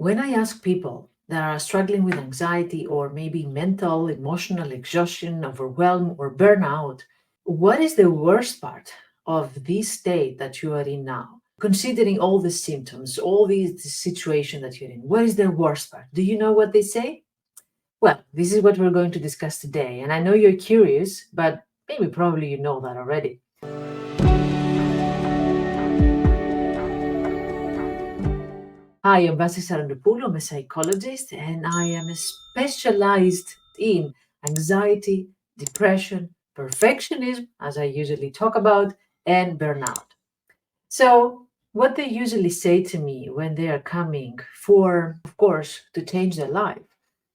When I ask people that are struggling with anxiety or maybe mental, emotional exhaustion, overwhelm, or burnout, what is the worst part of this state that you are in now? Considering all the symptoms, all the situation that you're in, what is the worst part? Do you know what they say? Well, this is what we're going to discuss today. And I know you're curious, but maybe probably you know that already. Hi, I'm Vassia. I'm a psychologist, and I am specialized in anxiety, depression, perfectionism, as I usually talk about, and burnout. So, what they usually say to me when they are coming for, of course, to change their life,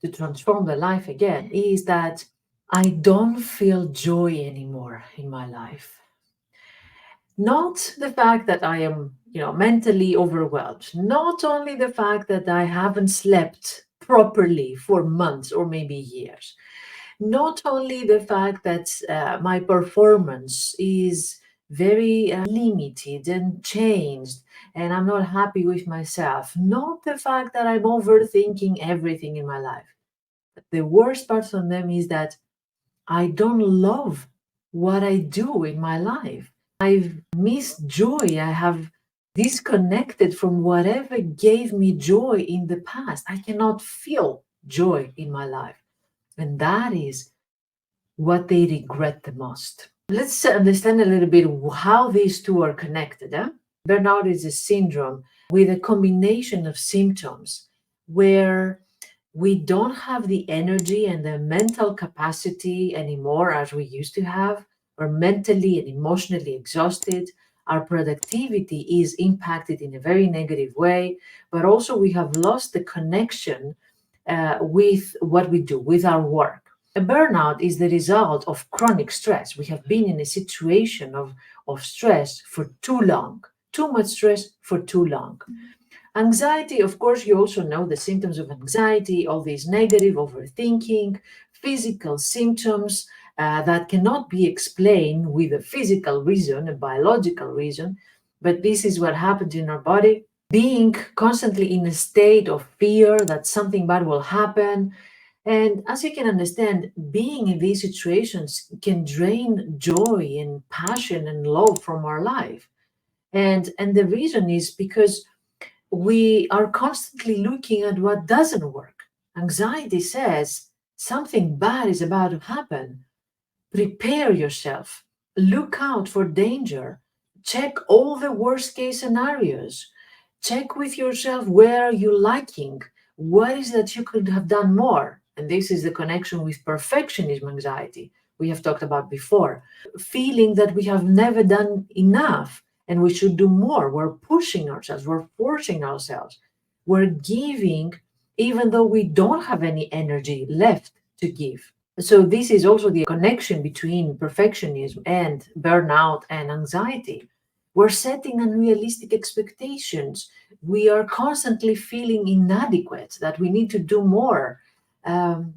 to transform their life again, is that I don't feel joy anymore in my life. Not the fact that I am, mentally overwhelmed, not only the fact that I haven't slept properly for months or maybe years, not only the fact that my performance is very limited and changed and I'm not happy with myself, not the fact that I'm overthinking everything in my life. The worst part of them is that I don't love what I do in my life. I've missed joy. I have disconnected from whatever gave me joy in the past. I cannot feel joy in my life. And that is what they regret the most. Let's understand a little bit how these two are connected. Burnout is a syndrome with a combination of symptoms where we don't have the energy and the mental capacity anymore as we used to have. We're mentally and emotionally exhausted. Our productivity is impacted in a very negative way, but also we have lost the connection with what we do, with our work. A burnout is the result of chronic stress. We have been in a situation of stress for too long, too much stress for too long. Anxiety, of course, you also know the symptoms of anxiety, all these negative overthinking, physical symptoms that cannot be explained with a physical reason, a biological reason, but this is what happens in our body. Being constantly in a state of fear that something bad will happen. And as you can understand, being in these situations can drain joy and passion and love from our life. And the reason is because we are constantly looking at what doesn't work. Anxiety says something bad is about to happen. Prepare yourself. Look out for danger. Check all the worst case scenarios. Check with yourself where are you lacking? What is that you could have done more? And this is the connection with perfectionism anxiety we have talked about before. Feeling that we have never done enough and we should do more. We're pushing ourselves, we're forcing ourselves, we're giving even though we don't have any energy left to give. So, this is also the connection between perfectionism and burnout and anxiety. We're setting unrealistic expectations. We are constantly feeling inadequate, that we need to do more. Um,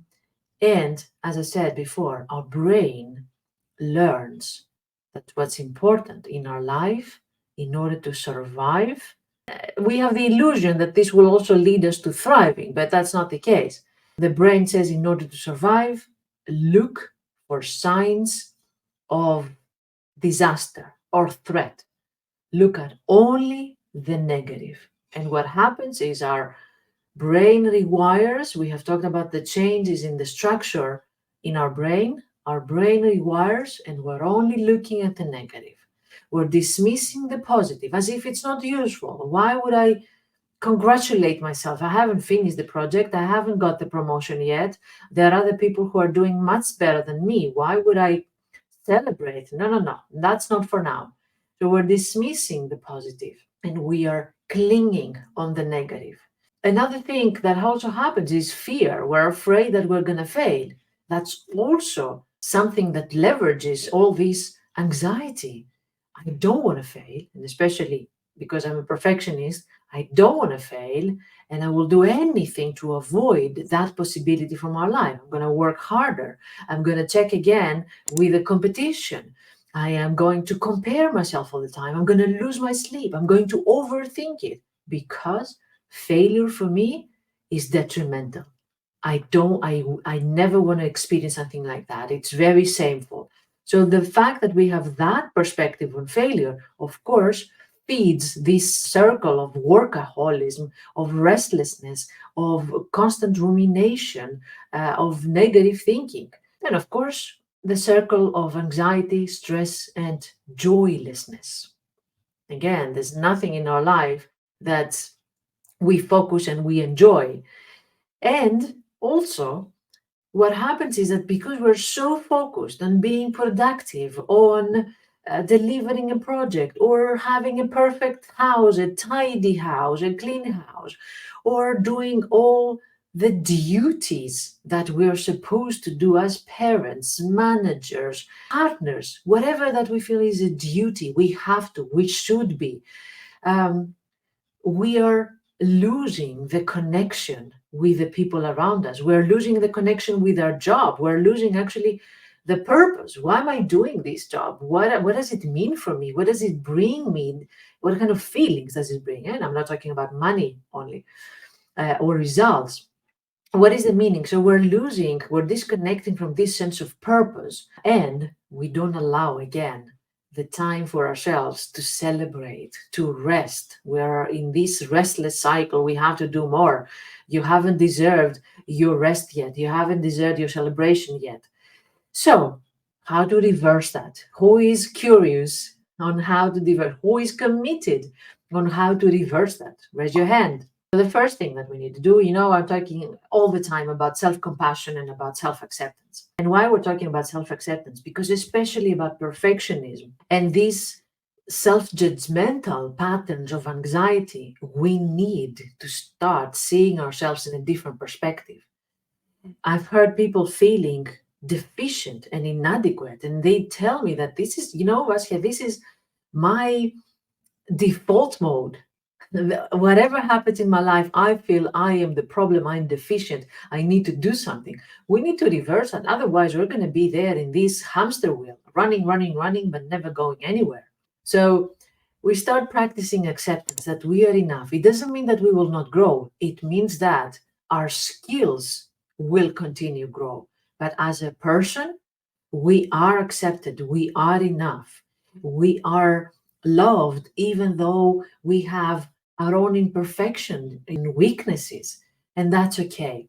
and as I said before, our brain learns that what's important in our life in order to survive. We have the illusion that this will also lead us to thriving, but that's not the case. The brain says in order to survive, look for signs of disaster or threat. Look at only the negative. And what happens is our brain rewires. We have talked about the changes in the structure in our brain. Our brain rewires, and we're only looking at the negative. We're dismissing the positive as if it's not useful. Why would I congratulate myself? I haven't finished the project. I haven't got the promotion yet. There are other people who are doing much better than me. Why would I celebrate? No, no, no. That's not for now. So we're dismissing the positive and we are clinging on the negative. Another thing that also happens is fear. We're afraid that we're going to fail. That's also something that leverages all this anxiety. I don't want to fail, and especially because I'm a perfectionist, I don't want to fail, and I will do anything to avoid that possibility from our life. I'm going to work harder. I'm going to check again with the competition. I am going to compare myself all the time. I'm going to lose my sleep. I'm going to overthink it because Failure for me is detrimental. I never want to experience something like that. It's very shameful. So the fact that we have that perspective on failure, of course, feeds this circle of workaholism, of restlessness, of constant rumination, of negative thinking. And of course, the circle of anxiety, stress, and joylessness. Again, there's nothing in our life that we focus and we enjoy. And also, what happens is that because we're so focused on being productive, on delivering a project, or having a perfect house, a tidy house, a clean house, or doing all the duties that we're supposed to do as parents, managers, partners, whatever that we feel is a duty, we have to, we should be. Um, we are losing the connection with the people around us. We're losing the connection with our job. We're losing actually the purpose. Why am I doing this job? What does it mean for me? What does it bring me? What kind of feelings does it bring? And I'm not talking about money only or results. What is the meaning? So we're disconnecting from this sense of purpose, and we don't allow again the time for ourselves to celebrate, to rest. We're in this restless cycle. We have to do more. You haven't deserved your rest yet. You haven't deserved your celebration yet. So, how to reverse that? Who is curious on how to reverse? Who is committed on how to reverse that? Raise your hand. So the first thing that we need to do, I'm talking all the time about self compassion and about self acceptance. And why we're talking about self acceptance? Because, especially about perfectionism and these self judgmental patterns of anxiety, we need to start seeing ourselves in a different perspective. I've heard people feeling deficient and inadequate, and they tell me that this is, Vasya, this is my default mode. Whatever happens in my life, I feel I am the problem, I'm deficient, I need to do something. We need to reverse that. Otherwise, we're going to be there in this hamster wheel, running, running, running, but never going anywhere. So we start practicing acceptance that we are enough. It doesn't mean that we will not grow. It means that our skills will continue grow. But as a person, we are accepted. We are enough. We are loved, even though we have our own imperfection and weaknesses, and that's okay.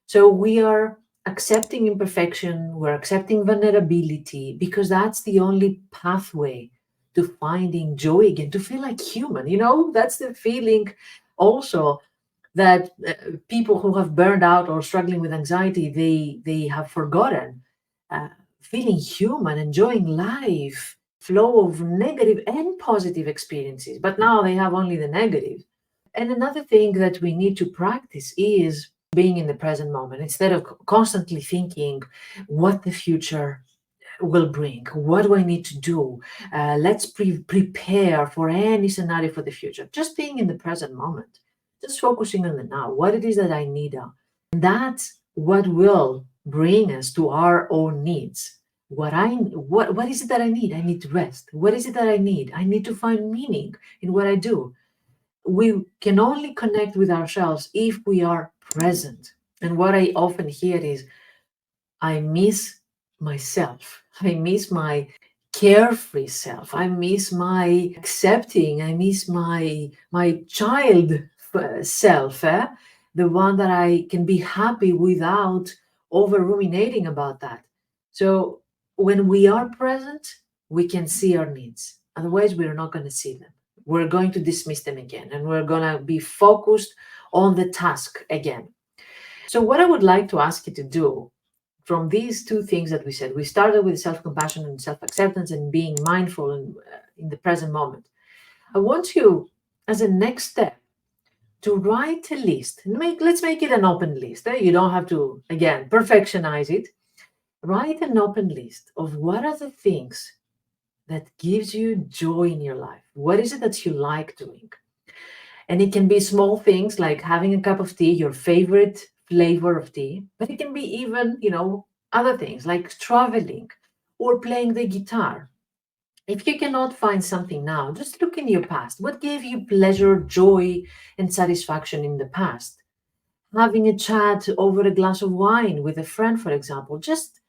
So we are accepting imperfection, we're accepting vulnerability because that's the only pathway to finding joy again, to feel like human. That's the feeling also that people who have burned out or struggling with anxiety, they have forgotten. Feeling human, enjoying life, flow of negative and positive experiences, but now they have only the negative. And another thing that we need to practice is being in the present moment instead of constantly thinking what the future will bring. What do I need to do? Let's prepare for any scenario for the future. Just being in the present moment, just focusing on the now, what it is that I need now. And that's what will bring us to our own needs. What is it that I need? I need to rest. What is it that I need? I need to find meaning in what I do. We can only connect with ourselves if we are present. And what I often hear is, I miss myself. I miss my carefree self. I miss my accepting. I miss my child self, the one that I can be happy without over ruminating about that. So when we are present, we can see our needs. Otherwise, we're not going to see them. We're going to dismiss them again, and we're going to be focused on the task again. So, what I would like to ask you to do from these two things that we said, we started with self compassion and self acceptance and being mindful in the present moment. I want you, as a next step, to write a list. Let's make it an open list. You don't have to, again, perfectionize it. Write an open list of what are the things that gives you joy in your life. What is it that you like doing? And it can be small things like having a cup of tea, your favorite flavor of tea, but it can be even, other things like traveling or playing the guitar. If you cannot find something now, just look in your past. What gave you pleasure, joy, and satisfaction in the past? Having a chat over a glass of wine with a friend, for example, just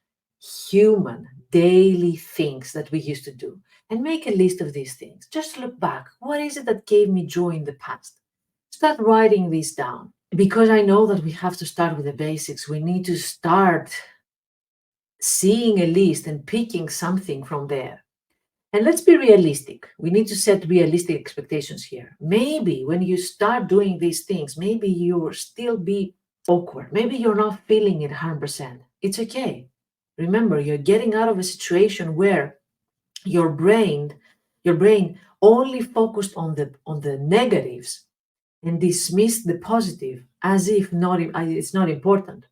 human daily things that we used to do. And make a list of these things. Just look back. What is it that gave me joy in the past? Start writing these down. Because I know that we have to start with the basics. We need to start seeing a list and picking something from there. And let's be realistic. We need to set realistic expectations here. Maybe when you start doing these things, maybe you will still be awkward. Maybe you're not feeling it 100%. It's okay. Remember, you're getting out of a situation where your brain, your brain only focused on the negatives and dismissed the positive as if not it's not important.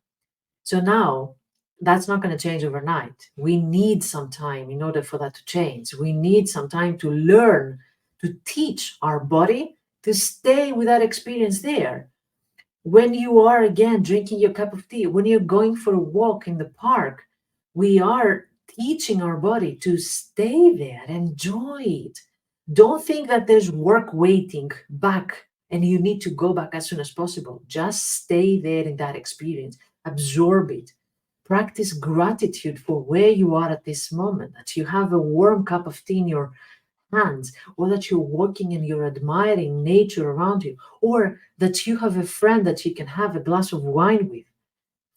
So now that's not going to change overnight. We need some time in order for that to change. We need some time to learn, to teach our body to stay with that experience there. When you are again drinking your cup of tea, when you're going for a walk in the park, we are teaching our body to stay there, enjoy it. Don't think that there's work waiting back and you need to go back as soon as possible. Just stay there in that experience, absorb it. Practice gratitude for where you are at this moment, that you have a warm cup of tea in your hands, or that you're walking and you're admiring nature around you, or that you have a friend that you can have a glass of wine with.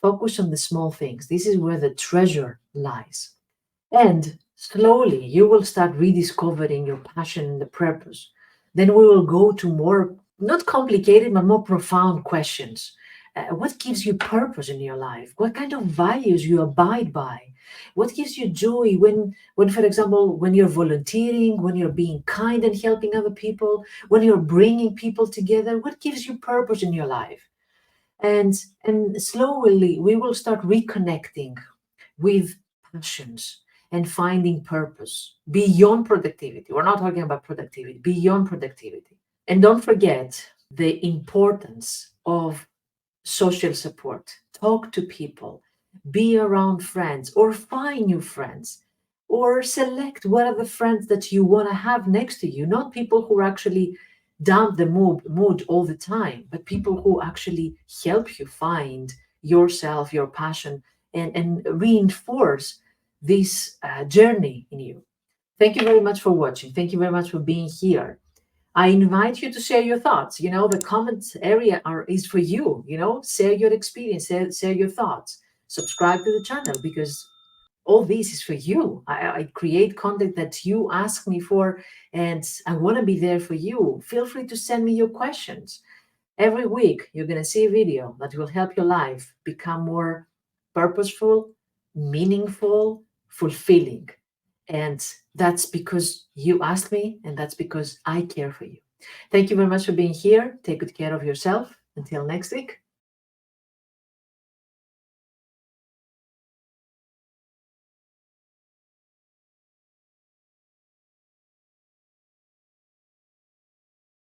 Focus on the small things. This is where the treasure lies. And slowly you will start rediscovering your passion and the purpose. Then we will go to more, not complicated, but more profound questions. What gives you purpose in your life? What kind of values you abide by? What gives you joy when, for example, when you're volunteering, when you're being kind and helping other people, when you're bringing people together? What gives you purpose in your life? And and slowly we will start reconnecting with passions and finding purpose beyond productivity. We're not talking about productivity, beyond productivity. And don't forget the importance of social support. Talk to people, be around friends, or find new friends, or select what are the friends that you want to have next to you, not people who actually dump the mood all the time, but people who actually help you find yourself, your passion, and reinforce this journey in you. Thank you very much for watching. Thank you very much for being here. I invite you to share your thoughts. The comments area is for you. Share your experience, share your thoughts. Subscribe to the channel because all this is for you. I create content that you ask me for, and I want to be there for you. Feel free to send me your questions. Every week, you're going to see a video that will help your life become more purposeful, meaningful, fulfilling. And that's because you asked me, and that's because I care for you. Thank you very much for being here. Take good care of yourself. Until next week.